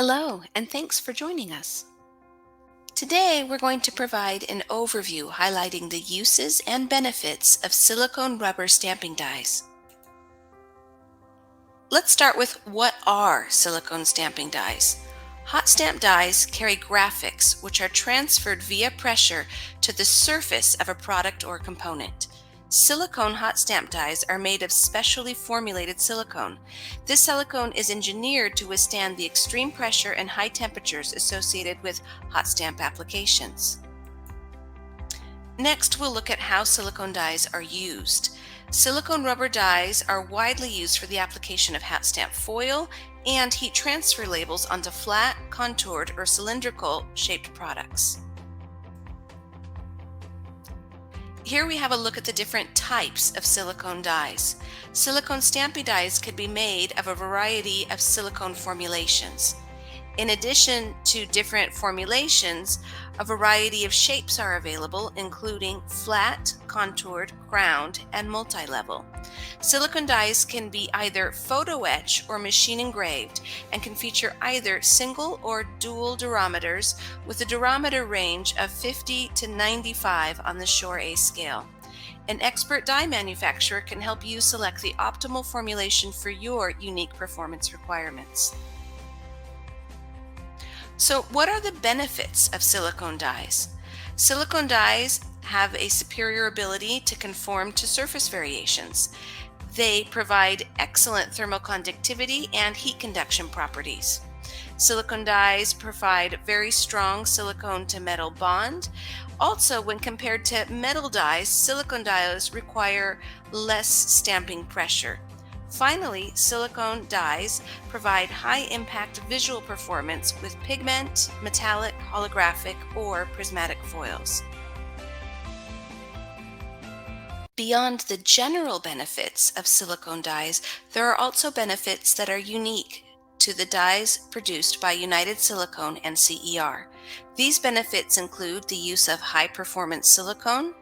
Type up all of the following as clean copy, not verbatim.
Hello, and thanks for joining us. Today, we're going to provide an overview highlighting the uses and benefits of silicone rubber stamping dies. Let's start with what are silicone stamping dies. Hot stamp dies carry graphics which are transferred via pressure to the surface of a product or component. Silicone hot stamp dies are made of specially formulated silicone. This silicone is engineered to withstand the extreme pressure and high temperatures associated with hot stamp applications. Next, we'll look at how silicone dies are used. Silicone rubber dies are widely used for the application of hot stamp foil and heat transfer labels onto flat, contoured, or cylindrical shaped products. Here we have a look at the different types of silicone dies. Silicone stamping dies can be made of a variety of silicone formulations. In addition to different formulations, a variety of shapes are available, including flat, contoured, crowned, and multi-level. Silicone dies can be either photo-etched or machine engraved and can feature either single or dual durometers with a durometer range of 50 to 95 on the Shore-A scale. An expert die manufacturer can help you select the optimal formulation for your unique performance requirements. So, what are the benefits of silicone dies? Silicone dies have a superior ability to conform to surface variations. They provide excellent thermoconductivity and heat conduction properties. Silicone dies provide very strong silicone to metal bond. Also, when compared to metal dies, silicone dies require less stamping pressure. Finally, silicone dies provide high-impact visual performance with pigment, metallic, holographic, or prismatic foils. Beyond the general benefits of silicone dies, there are also benefits that are unique to the dies produced by United Silicone and CER. These benefits include the use of high-performance silicone,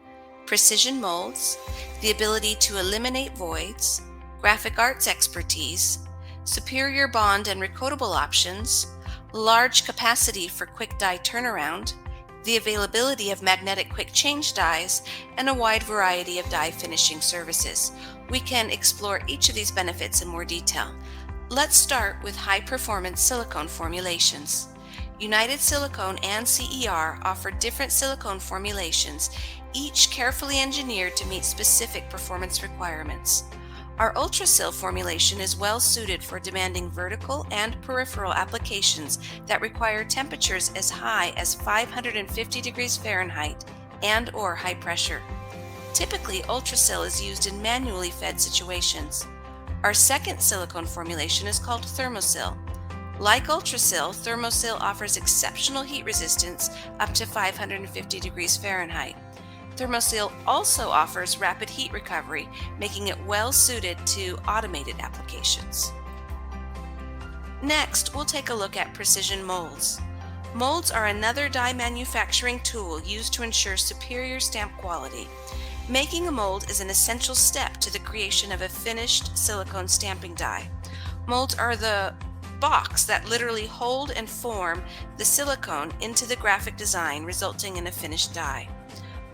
precision molds, the ability to eliminate voids, graphic arts expertise, superior bond and re-coatable options, large capacity for quick die turnaround, the availability of magnetic quick change dies, and a wide variety of die finishing services. We can explore each of these benefits in more detail. Let's start with high-performance silicone formulations. United Silicone and CER offer different silicone formulations, each carefully engineered to meet specific performance requirements. Our UltraSil formulation is well suited for demanding vertical and peripheral applications that require temperatures as high as 550 degrees Fahrenheit and/or high pressure. Typically, UltraSil is used in manually fed situations. Our second silicone formulation is called ThermoSil. Like UltraSil, ThermoSil offers exceptional heat resistance up to 550 degrees Fahrenheit. ThermoSil also offers rapid heat recovery, making it well suited to automated applications. Next, we'll take a look at precision molds. Molds are another die manufacturing tool used to ensure superior stamp quality. Making a mold is an essential step to the creation of a finished silicone stamping die. Molds are the box that literally hold and form the silicone into the graphic design, resulting in a finished die.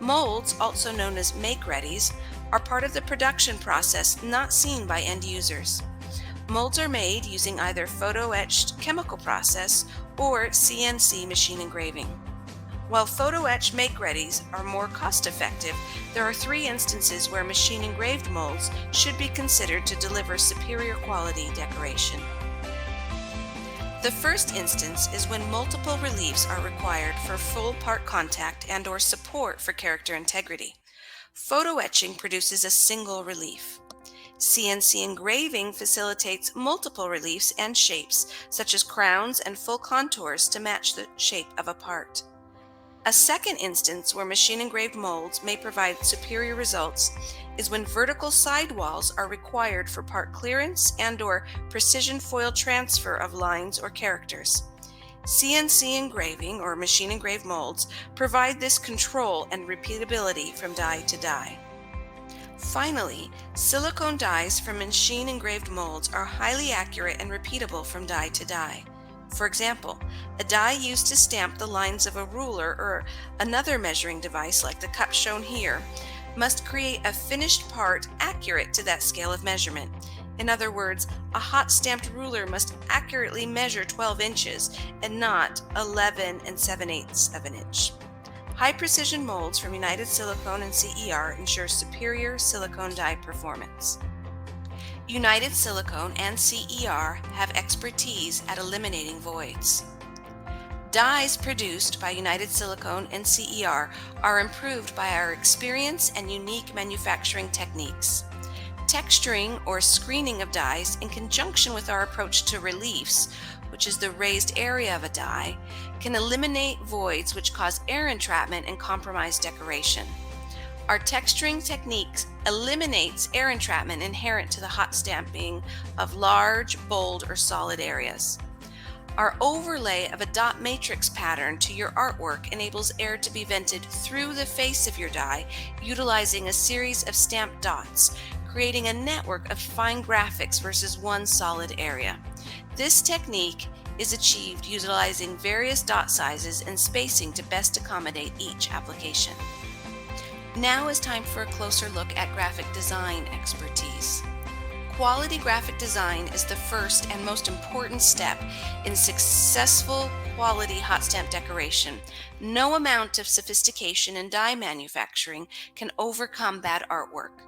Molds, also known as make-readies, are part of the production process not seen by end users. Molds are made using either photo-etched chemical process or CNC machine engraving. While photo-etched make-readies are more cost-effective, there are 3 instances where machine-engraved molds should be considered to deliver superior quality decoration. The first instance is when multiple reliefs are required for full part contact and/or support for character integrity. Photo etching produces a single relief. CNC engraving facilitates multiple reliefs and shapes, such as crowns and full contours to match the shape of a part. A second instance where machine-engraved molds may provide superior results is when vertical sidewalls are required for part clearance and/or precision foil transfer of lines or characters. CNC engraving or machine-engraved molds provide this control and repeatability from die to die. Finally, silicone dies from machine-engraved molds are highly accurate and repeatable from die to die. For example, a die used to stamp the lines of a ruler or another measuring device like the cup shown here must create a finished part accurate to that scale of measurement. In other words, a hot stamped ruler must accurately measure 12 inches and not 11 7/8 of an inch. High precision molds from United Silicone and CER ensure superior silicone die performance. United Silicone and CER have expertise at eliminating voids. Dies produced by United Silicone and CER are improved by our experience and unique manufacturing techniques. Texturing or screening of dies in conjunction with our approach to reliefs, which is the raised area of a die, can eliminate voids which cause air entrapment and compromise decoration. Our texturing techniques eliminates air entrapment inherent to the hot stamping of large, bold, or solid areas. Our overlay of a dot matrix pattern to your artwork enables air to be vented through the face of your die, utilizing a series of stamped dots, creating a network of fine graphics versus one solid area. This technique is achieved utilizing various dot sizes and spacing to best accommodate each application. Now is time for a closer look at graphic design expertise. Quality graphic design is the first and most important step in successful quality hot stamp decoration. No amount of sophistication in die manufacturing can overcome bad artwork.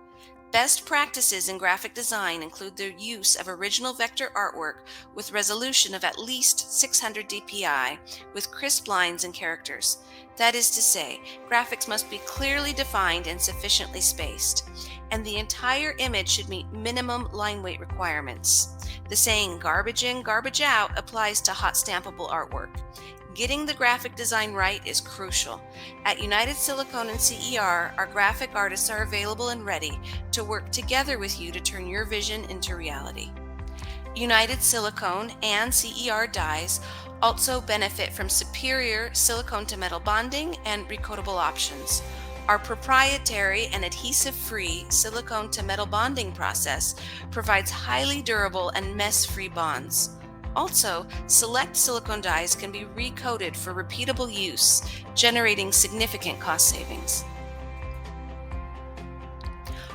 Best practices in graphic design include the use of original vector artwork with resolution of at least 600 dpi with crisp lines and characters. That is to say, graphics must be clearly defined and sufficiently spaced, and the entire image should meet minimum line weight requirements. The saying garbage in, garbage out applies to hot stampable artwork. Getting the graphic design right is crucial. At United Silicone and CER, our graphic artists are available and ready to work together with you to turn your vision into reality. United Silicone and CER dies also benefit from superior silicone to metal bonding and re-coatable options. Our proprietary and adhesive-free silicone to metal bonding process provides highly durable and mess-free bonds. Also, select silicone dies can be recoated for repeatable use, generating significant cost savings.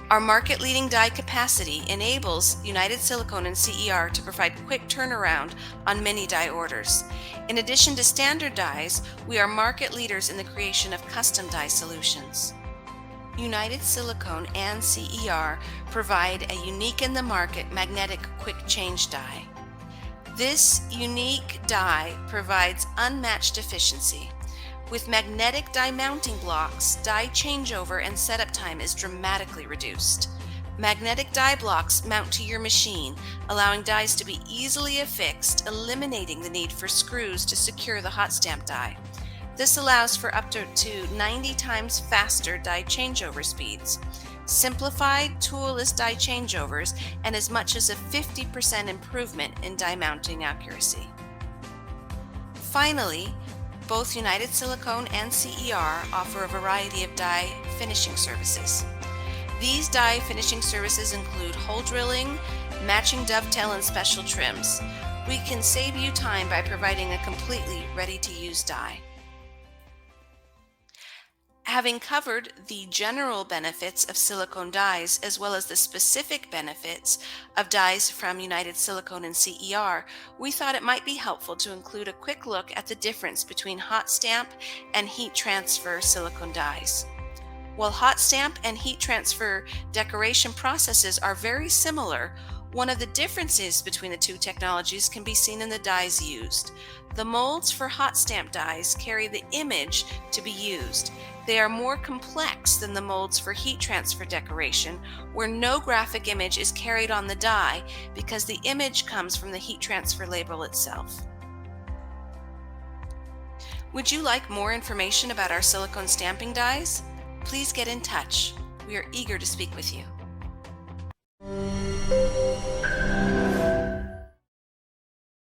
Our market-leading die capacity enables United Silicone and CER to provide quick turnaround on many die orders. In addition to standard dies, we are market leaders in the creation of custom die solutions. United Silicone and CER provide a unique in the market magnetic quick change die. This unique die provides unmatched efficiency. With magnetic die mounting blocks, die changeover and setup time is dramatically reduced. Magnetic die blocks mount to your machine, allowing dies to be easily affixed, eliminating the need for screws to secure the hot stamp die. This allows for up to 90 times faster die changeover speeds, simplified toolless die changeovers, and as much as a 50% improvement in die mounting accuracy. Finally, both United Silicone and CER offer a variety of die finishing services. These die finishing services include hole drilling, matching dovetail, and special trims. We can save you time by providing a completely ready-to-use die. Having covered the general benefits of silicone dies as well as the specific benefits of dies from United Silicone and CER, we thought it might be helpful to include a quick look at the difference between hot stamp and heat transfer silicone dies. While hot stamp and heat transfer decoration processes are very similar, one of the differences between the two technologies can be seen in the dies used. The molds for hot stamp dies carry the image to be used. They are more complex than the molds for heat transfer decoration, where no graphic image is carried on the die because the image comes from the heat transfer label itself. Would you like more information about our silicone stamping dies? Please get in touch. We are eager to speak with you.